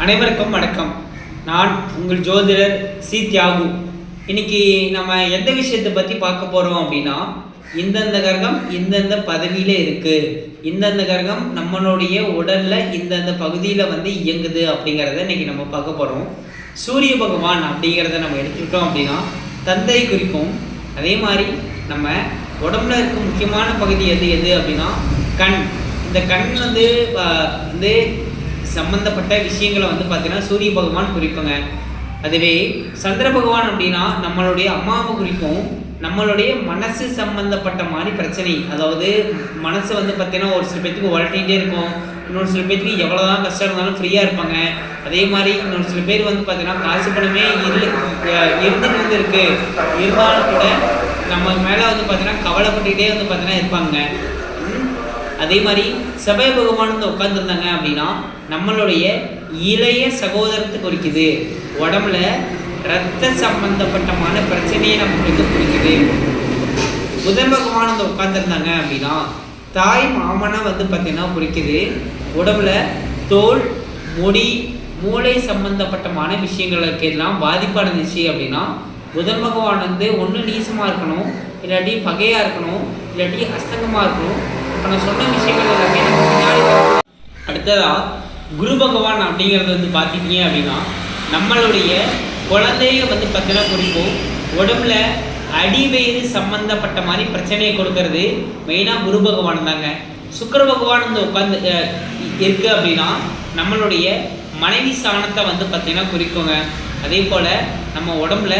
அனைவருக்கும் வணக்கம். நான் உங்கள் ஜோதிடர் சி தியாகு. இன்னைக்கு நம்ம எந்த விஷயத்தை பற்றி பார்க்க போகிறோம் அப்படின்னா, இந்தந்த கிரகம் இந்தந்த பதவியில் இருக்குது, இந்தந்த கிரகம் நம்மளுடைய உடலில் இந்தந்த பகுதியில் இயங்குது அப்படிங்கிறத இன்னைக்கு நம்ம பார்க்க போகிறோம். சூரிய பகவான் அப்படிங்கிறத நம்ம எடுத்துக்கிட்டோம் அப்படின்னா தந்தை குறிக்கும். அதே மாதிரி நம்ம உடம்புல இருக்க முக்கியமான பகுதி எது அப்படின்னா கண். இந்த கண் வந்து சம்பந்தப்பட்ட விஷயங்களை பார்த்தீங்கன்னா சூரிய பகவான் குறிப்புங்க. அதுவே சந்திர பகவான் அப்படின்னா நம்மளுடைய அம்மாவை குறிக்கும். நம்மளுடைய மனசு சம்பந்தப்பட்ட மாதிரி பிரச்சனை, அதாவது மனசு பார்த்தீங்கன்னா ஒரு சில பேர்த்துக்கு உழட்டிகிட்டே இருக்கும், இன்னொரு சில பேர்த்துக்கு எவ்வளோதான் கஷ்டம் இருந்தாலும் ஃப்ரீயாக இருப்பாங்க. அதே மாதிரி இன்னொரு சில பேர் பார்த்தீங்கன்னா காசு பணமே இருந்துட்டு இருக்கு, இருந்தாலும் கூட நம்ம மேலே பார்த்தீங்கன்னா கவலைப்பட்டுக்கிட்டே பார்த்தீங்கன்னா இருப்பாங்க. அதே மாதிரி செவ்வாய் பகவான் உட்காந்துருந்தாங்க அப்படின்னா நம்மளுடைய இளைய சகோதரத்தை குறிக்குது. உடம்புல இரத்த சம்பந்தப்பட்டமான பிரச்சனையை நமக்கு குறிக்குது. புதன் பகவான் உட்காந்துருந்தாங்க அப்படின்னா தாய் மாமனை பார்த்தீங்கன்னா குறிக்குது. உடம்புல தோல், முடி, மூளை சம்பந்தப்பட்டமான விஷயங்களுக்கு எல்லாம் பாதிப்பு அடைஞ்சிச்சு அப்படின்னா புதன் பகவான் ஒன்று நீசமாக இருக்கணும், இல்லாட்டி பகையாக இருக்கணும், இல்லாட்டி அஸ்தங்கமாக இருக்கணும். இப்போ நான் சொன்ன விஷயங்கள் எல்லாமே நம்ம பின்னாடி. அடுத்ததாக குரு பகவான் அப்படிங்கிறது பார்த்திங்க அப்படின்னா நம்மளுடைய குழந்தைய பார்த்தீங்கன்னா குறிப்போம். உடம்புல அடிவயிறு சம்பந்தப்பட்ட மாதிரி பிரச்சனையை கொடுக்கறது மெயினாக குரு பகவான் தாங்க. சுக்கிர பகவான் உட்காந்து இருக்கு அப்படின்னா நம்மளுடைய மனைவி ஸ்தானத்தை பார்த்தீங்கன்னா குறிக்குங்க. அதே போல் நம்ம உடம்புல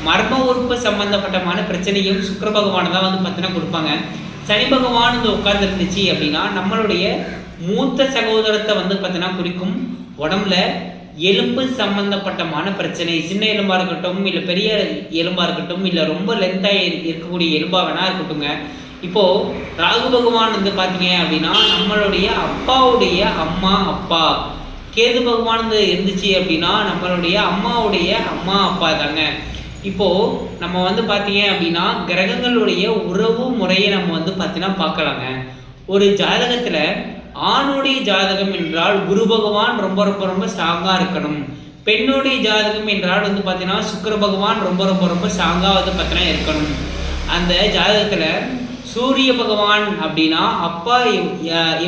மர்ம உறுப்பு சம்பந்தப்பட்டமான பிரச்சனையும் சுக்கிர பகவான் தான் பார்த்தீங்கன்னா கொடுப்பாங்க. சனி பகவான் உட்கார்ந்து இருந்துச்சு அப்படின்னா நம்மளுடைய மூத்த சகோதரத்தை பார்த்தீங்கன்னா குறிக்கும். உடம்புல எலும்பு சம்பந்தப்பட்டமான பிரச்சனை, சின்ன எலும்பாக இருக்கட்டும், இல்லை பெரிய எலும்பாக இருக்கட்டும், இல்லை ரொம்ப லென்த்தாக இருக்கக்கூடிய எலும்பாக வேணா இருக்கட்டுங்க. இப்போது ராகு பகவான் பார்த்தீங்க அப்படின்னா நம்மளுடைய அப்பாவுடைய அம்மா அப்பா. கேது பகவான் இருந்துச்சு அப்படின்னா நம்மளுடைய அம்மாவுடைய அம்மா அப்பா தாங்க. இப்போது நம்ம பார்த்தீங்க அப்படின்னா கிரகங்களுடைய உறவு முறையை நம்ம பார்த்தீங்கன்னா பார்க்கலாங்க. ஒரு ஜாதகத்தில் ஆணுடைய ஜாதகம் என்றால் குரு பகவான் ரொம்ப ரொம்ப ரொம்ப ஸ்ட்ராங்காக இருக்கணும். பெண்ணுடைய ஜாதகம் என்றால் பார்த்தீங்கன்னா சுக்கிர பகவான் ரொம்ப ரொம்ப ரொம்ப ஸ்ட்ராங்காக பார்த்தீங்கன்னா இருக்கணும். அந்த ஜாதகத்தில் சூரிய பகவான் அப்படின்னா அப்பா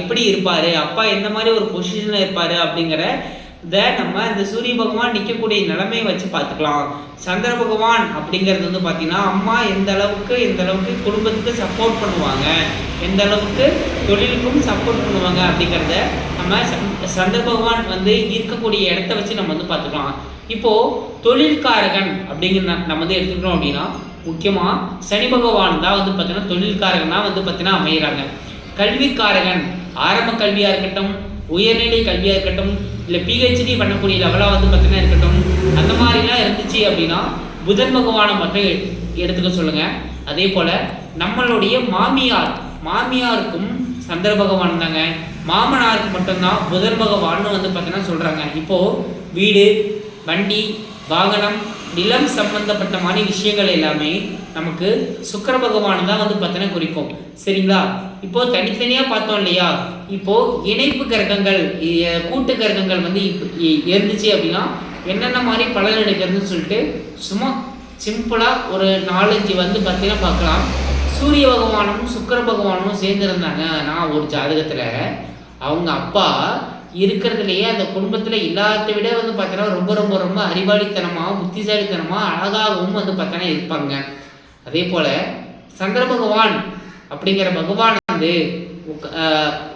எப்படி இருப்பார், அப்பா எந்த மாதிரி ஒரு பொசிஷனில் இருப்பார் அப்படிங்கிறத நம்ம இந்த சூரிய பகவான் நிற்கக்கூடிய நிலைமையை வச்சு பார்த்துக்கலாம். சந்திர பகவான் அப்படிங்கிறது பார்த்தீங்கன்னா அம்மா எந்த அளவுக்கு குடும்பத்துக்கு சப்போர்ட் பண்ணுவாங்க, எந்த அளவுக்கு தொழிலுக்கும் சப்போர்ட் பண்ணுவாங்க அப்படிங்கிறத நம்ம சந்திர பகவான் இருக்கக்கூடிய இடத்த வச்சு நம்ம பார்த்துக்கலாம். இப்போது தொழில்காரகன் அப்படிங்கிற நம்ம எடுத்துக்கிட்டோம் அப்படின்னா முக்கியமாக சனி பகவான் தான் பார்த்தீங்கன்னா தொழில்காரகன் தான் பார்த்தீங்கன்னா அமைகிறாங்க. கல்விக்காரகன் ஆரம்ப கல்வியாக இருக்கட்டும், உயர்நிலை கல்வியாக இருக்கட்டும், இல்லை பிஹெச்டி பண்ணக்கூடிய லெவலாக பார்த்தீங்கன்னா இருக்கட்டும், அந்த மாதிரிலாம் இருந்துச்சு அப்படின்னா புதன் பகவானை மட்டும் எடுத்துக்க சொல்லுங்கள். அதே போல் நம்மளுடைய மாமியாருக்கும் சந்திர பகவான் தாங்க. மாமனாருக்கு மட்டும்தான் புதன் பகவான்னு பார்த்தீங்கன்னா சொல்கிறாங்க. இப்போது வீடு, வண்டி, வாகனம், நிலம் சம்பந்தப்பட்ட மாதிரி விஷயங்கள் எல்லாமே நமக்கு சுக்கிர பகவான் தான் பார்த்தீங்கன்னா குறிக்கும். சரிங்களா? இப்போது தனித்தனியாக பார்த்தோம் இல்லையா? இப்போது இணைப்பு கிரகங்கள், கூட்டு கிரகங்கள் இருந்துச்சு அப்படின்னா என்னென்ன மாதிரி பலன் எடுக்கிறதுன்னு சொல்லிட்டு சும்மா சிம்பிளாக ஒரு 4-5 பார்த்தீங்கன்னா பார்க்கலாம். சூரிய பகவானும் சுக்கிர பகவானும் சேர்ந்துருந்தாங்க. நான் ஒரு ஜாதகத்தில் அவங்க அப்பா இருக்கிறதுலையே அந்த குடும்பத்தில் எல்லாத்த விட பார்த்தீங்கன்னா ரொம்ப ரொம்ப ரொம்ப அறிவாளித்தனமாக, புத்திசாலித்தனமாக, அழகாகவும் பார்த்தீங்கன்னா இருப்பாங்க. அதே போல் சந்திர பகவான் அப்படிங்கிற பகவான்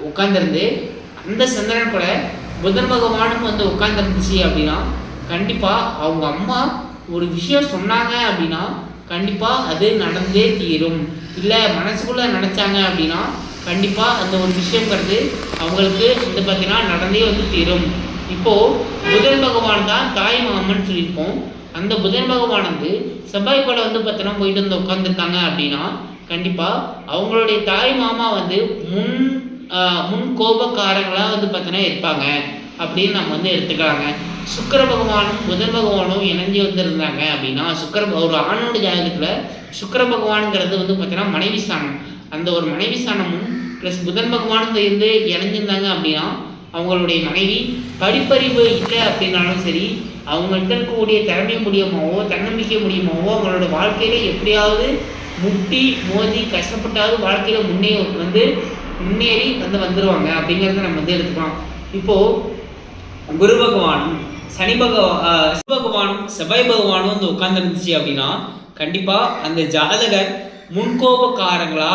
உட்கார்ந்துருந்து அந்த சந்திரன் கூட புதன் பகவானும் உட்கார்ந்துருந்துச்சு அப்படின்னா கண்டிப்பாக அவங்க அம்மா ஒரு விஷயம் சொன்னாங்க அப்படின்னா கண்டிப்பாக அது நடந்தே தீரும். இல்லை மனசுக்குள்ளே நினச்சாங்க அப்படின்னா கண்டிப்பாக அந்த ஒரு விஷயங்கிறது அவங்களுக்கு பார்த்தீங்கன்னா நடந்தே தீரும். இப்போது புதன் பகவான் தான் தாய் மாமன் சொல்லியிருப்போம். அந்த புதன் பகவான் செவ்வாய் கூட பார்த்தீங்கன்னா போயிட்டு உட்காந்துருக்காங்க அப்படின்னா கண்டிப்பாக அவங்களுடைய தாய் மாமா முன் கோபக்காரங்களாக பார்த்தீங்கன்னா இருப்பாங்க அப்படின்னு நம்ம எடுத்துக்கலாங்க. சுக்கிர பகவானும் புதன் பகவானும் இணைஞ்சு இருந்தாங்க அப்படின்னா ஒரு ஆணோட ஜாதகத்தில் சுக்கிர பகவானுங்கிறது பார்த்தீங்கன்னா மனைவி ஸ்தானம். அந்த ஒரு மனைவி ஸ்தானமும் ப்ளஸ் புதன் பகவான் இணைஞ்சிருந்தாங்க அப்படின்னா அவங்களுடைய மனைவி படிப்பறிவு இல்லை அப்படின்னாலும் சரி, அவங்கள்ட்ட இருக்கக்கூடிய திறமை மூலியமாவோ தன்னம்பிக்கை மூலியமாவோ அவங்களோட வாழ்க்கையில எப்படியாவது முட்டி மோதி கஷ்டப்பட்டாவது வாழ்க்கையில முன்னேறி வந்துடுவாங்க அப்படிங்கிறத நம்ம எடுத்துக்கலாம். இப்போ குரு பகவானும் சனி பகவானும் செவ்வாய் பகவானும் உட்கார்ந்து இருந்துச்சு அப்படின்னா கண்டிப்பா அந்த ஜாதகர் முன்கோபக்காரங்களா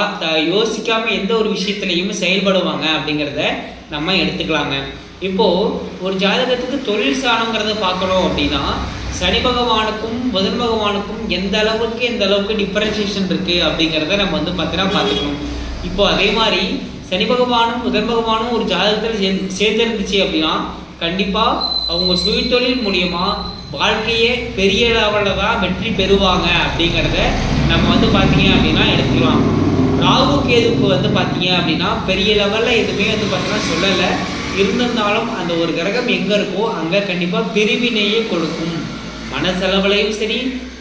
யோசிக்காம எந்த ஒரு விஷயத்திலையும் செயல்படுவாங்க அப்படிங்கிறத நம்ம எடுத்துக்கலாங்க. இப்போ ஒரு ஜாதகத்துக்கு தொழில் சாணங்கிறத பார்க்கணும் அப்படின்னா சனி பகவானுக்கும் புதன் பகவானுக்கும் எந்த அளவுக்கு டிஃபரன்சியேஷன் இருக்கு அப்படிங்கிறத நம்ம பார்த்துக்கணும். இப்போ அதே மாதிரி சனி பகவானும் புதன் பகவானும் ஒரு ஜாதகத்தில் சேர்ந்துருந்துச்சு அப்படின்னா கண்டிப்பா அவங்க சுயதொழில் மூலியமா வாழ்க்கையே பெரிய லெவலில் தான் வெற்றி பெறுவாங்க அப்படிங்கிறத நம்ம பார்த்தீங்க அப்படின்னா எடுத்துக்கலாம். ராகு கேதுக்கு பார்த்தீங்க அப்படின்னா பெரிய லெவலில் எதுவுமே சொல்லலை. இருந்திருந்தாலும் அந்த ஒரு கிரகம் எங்கே இருக்கோ அங்கே கண்டிப்பாக பிரிவினையே கொடுக்கும். மனசெலவுலையும் சரி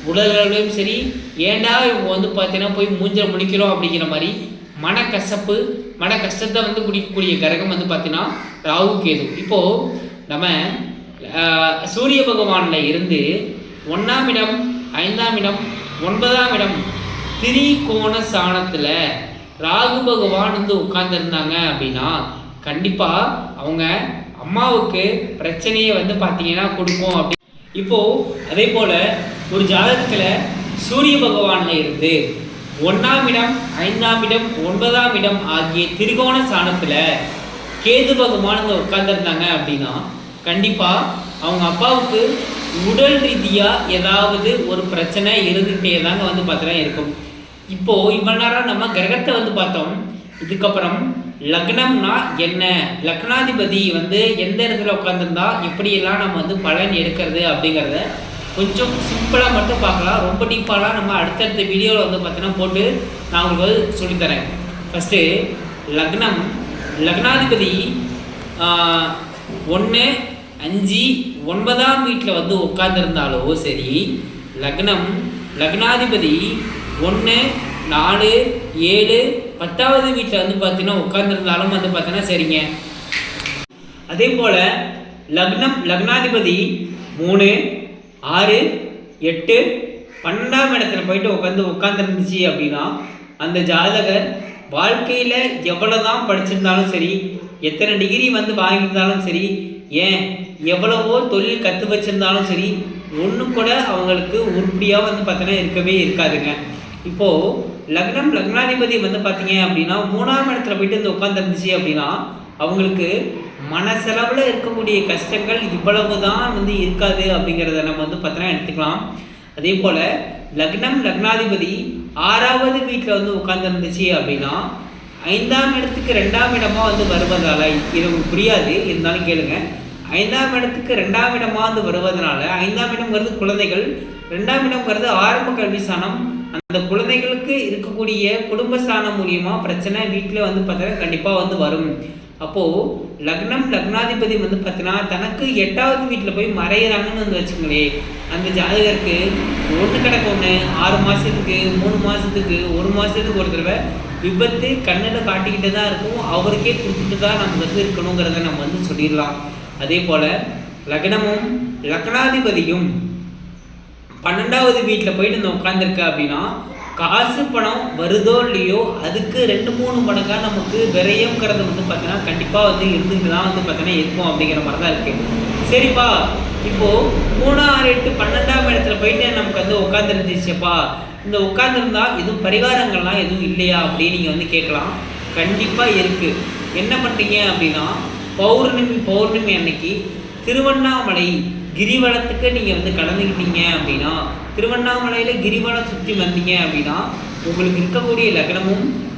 உடல் அளவுலையும் சரி, ஏண்டா இவங்க பார்த்தீங்கன்னா போய் மூஞ்ச முடிக்கிறோம் அப்படிங்கிற மாதிரி மன கஷ்டத்தை குடிக்கக்கூடிய கிரகம் பார்த்தீங்கன்னா ராகு கேது. இப்போது நம்ம சூரிய பகவானில் இருந்து 1ஆம் இடம் 5ஆம் இடம் 9ஆம் இடம் திரிகோண ஸ்தானத்தில் ராகு பகவான் உட்கார்ந்துருந்தாங்க அப்படின்னா கண்டிப்பாக அவங்க அம்மாவுக்கு பிரச்சனையை பார்த்தீங்கன்னா கொடுக்கும் அப்படி. இப்போது அதே போல் ஒரு ஜாதகத்தில் சூரிய பகவானில் இருந்து 1ஆம் இடம் 5ஆம் இடம் 9ஆம் இடம் ஆகிய திரிகோண ஸ்தானத்தில் கேது பகவான் உட்கார்ந்துருந்தாங்க அப்படின்னா கண்டிப்பாக அவங்க அப்பாவுக்கு உடல் ரீதியாக ஏதாவது ஒரு பிரச்சனை இருந்துகிட்டே தாங்க பார்த்தீங்கன்னா இருக்கும். இப்போது இவ்வளோ நேரம் நம்ம கிரகத்தை பார்த்தோம். இதுக்கப்புறம் லக்னம்னா என்ன, லக்னாதிபதி எந்த இடத்துல உட்காந்துருந்தா எப்படியெல்லாம் நம்ம பலன் எடுக்கிறது அப்படிங்கிறத கொஞ்சம் சிம்பிளாக மட்டும் பார்க்கலாம். ரொம்ப டீப்பாலாம் நம்ம அடுத்தடுத்த வீடியோவில் பார்த்தீங்கன்னா போட்டு நான் உங்களுக்கு சொல்லித்தரேன். ஃபஸ்ட்டு லக்னாதிபதி 1, 5, 9ஆம் வீட்டில் உட்கார்ந்துருந்தாலோ சரி, லக்னாதிபதி 1, 4, 7, 10வது வீட்டில் பார்த்தீங்கன்னா உட்கார்ந்துருந்தாலும் பார்த்தீங்கன்னா சரிங்க. அதே போல் லக்னாதிபதி 3, 6, 8, 12ஆம் இடத்துல போயிட்டு உட்காந்துருந்துச்சு அப்படின்னா அந்த ஜாதகர் வாழ்க்கையில் எவ்வளோதான் படிச்சிருந்தாலும் சரி, எத்தனை டிகிரி வாங்கியிருந்தாலும் சரி, ஏன் எவ்வளவோ தொழில் கற்று வச்சிருந்தாலும் சரி, ஒன்று கூட அவங்களுக்கு உருப்படியாக பார்த்தீங்கன்னா இருக்கவே இருக்காதுங்க. இப்போது லக்னாதிபதி பார்த்தீங்க அப்படின்னா 3ஆம் இடத்துல போயிட்டு உட்காந்துருந்துச்சு அப்படின்னா அவங்களுக்கு மனசெலவில் இருக்கக்கூடிய கஷ்டங்கள் இவ்வளவு தான் இருக்காது அப்படிங்கிறத நம்ம பார்த்தீங்கன்னா எடுத்துக்கலாம். அதே போல் லக்னாதிபதி 6வது வீட்டில் உட்காந்துருந்துச்சு அப்படின்னா 5ஆம் இடத்துக்கு 2ஆம் இடமாக வருவதால், இது உங்களுக்கு புரியாது இருந்தாலும் கேளுங்க. 5ஆம் இடத்துக்கு 2ஆம் இடமாக வருவதனால 5ஆம் இடம்ங்கிறது குழந்தைகள், 2ஆம் இடம்ங்கிறது ஆரம்ப கல்வி ஸ்தானம். அந்த குழந்தைகளுக்கு இருக்கக்கூடிய குடும்ப ஸ்தானம் மூலியமாக பிரச்சனை வீட்டில் பார்த்தீங்கன்னா கண்டிப்பாக வரும். அப்போது லக்னாதிபதி பார்த்தீங்கன்னா தனக்கு 8வது வீட்டில் போய் மறையிறாங்கன்னு வச்சுங்களேன், அந்த ஜாதகருக்கு ஒன்று கிடக்கு 6 மாதத்துக்கு 3 மாதத்துக்கு 1 மாதத்துக்கு ஒரு தடவை விபத்து கண்ணில் காட்டிக்கிட்டு தான் இருக்கும். அவருக்கே கொடுத்துட்டு தான் நம்ம இருக்கணுங்கிறத நம்ம சொல்லிடலாம். அதே போல் லக்னாதிபதியும் 12வது வீட்டில் போயிட்டு உட்காந்துருக்கு அப்படின்னா காசு பணம் வருதோ இல்லையோ அதுக்கு 2-3 மடங்காக நமக்கு விரயம்ங்கிறது பார்த்தீங்கன்னா கண்டிப்பாக இருந்துட்டு தான் பார்த்தீங்கன்னா இருக்கும் அப்படிங்கிற மாதிரி தான் இருக்குது. சரிப்பா, இப்போது 3, 6, 8, 12ஆம் இடத்துல போயிட்டு நமக்கு உட்காந்துருந்துச்சுப்பா, இந்த உட்காந்துருந்தா எதுவும் பரிகாரங்கள்லாம் எதுவும் இல்லையா அப்படின்னு நீங்கள் கேட்கலாம். கண்டிப்பாக இருக்குது. என்ன பண்ணுறீங்க அப்படின்னா பௌர்ணமி அன்னைக்கு திருவண்ணாமலை கிரிவலத்துக்கு நீங்கள் கலந்துக்கிட்டீங்க அப்படின்னா, திருவண்ணாமலையில் கிரிவலம் சுற்றி வந்தீங்க அப்படின்னா உங்களுக்கு இருக்கக்கூடிய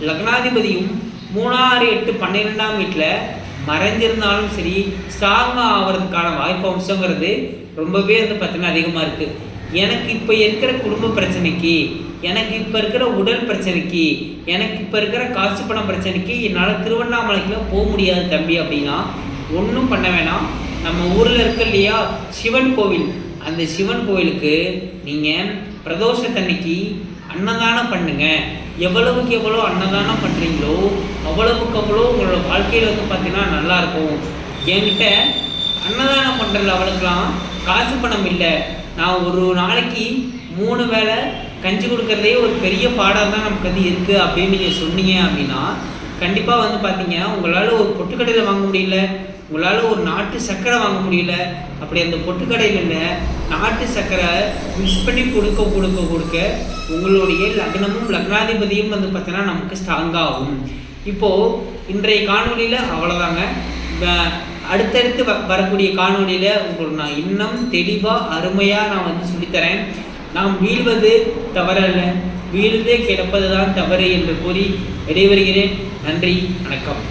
லக்னாதிபதியும் 3, 6, 8, 12ஆம் வீட்டில் மறைஞ்சிருந்தாலும் சரி ஸ்ட்ராங்காக ஆகிறதுக்கான வாய்ப்பு அம்சங்கிறது ரொம்பவே பார்த்தீங்கன்னா அதிகமாக இருக்குது. எனக்கு இப்போ இருக்கிற குடும்ப பிரச்சனைக்கு, எனக்கு இப்போ இருக்கிற உடல் பிரச்சனைக்கு, எனக்கு இப்போ இருக்கிற காசு பணம் பிரச்சனைக்கு என்னால் திருவண்ணாமலைக்குள்ள போக முடியாது தம்பி அப்படின்னா ஒன்றும் பண்ண வேணாம். நம்ம ஊரில் இருக்க இல்லையா சிவன் கோவில், அந்த சிவன் கோவிலுக்கு நீங்கள் பிரதோஷத்தன்னைக்கு அன்னதானம் பண்ணுங்கள். எவ்வளவுக்கு எவ்வளோ அன்னதானம் பண்ணுறீங்களோ அவ்வளவுக்கு அவ்வளோ உங்களோட வாழ்க்கையில் பார்த்தீங்கன்னா நல்லாயிருக்கும். என்கிட்ட அன்னதானம் பண்ணுற லெவலுக்கெலாம் காசு பணம் இல்லை, நான் ஒரு நாளைக்கு 3 வேளை கஞ்சி கொடுக்குறதே ஒரு பெரிய பாடம் தான் நமக்கு வந்து இருக்குது அப்படின்னு நீங்கள் சொன்னீங்க அப்படின்னா, கண்டிப்பாக வந்து பார்த்தீங்க உங்களால் ஒரு பொட்டுக்கடையில் வாங்க முடியல, உங்களால் ஒரு நாட்டு சர்க்கரை வாங்க முடியல, அப்படி அந்த பொட்டுக்கடையில் நாட்டு சர்க்கரை மிக்ஸ் பண்ணி கொடுக்க உங்களுடைய லக்னமும் லக்னாதிபதியும் வந்து பார்த்தீங்கன்னா நமக்கு ஸ்ட்ராங்காகும். இப்போது இன்றைய காணொலியில் அவ்வளோதாங்க. அடுத்தடுத்து வரக்கூடிய காணொலியில் உங்களுக்கு நான் இன்னும் தெளிவாக அருமையாக நான் வந்து சொல்லித்தரேன். நாம் வீழ்வது தவறல்ல, வீழ்ந்தே கிடப்பது தான் தவறு என்று கூறி விடைபெறுகிறேன். நன்றி, வணக்கம்.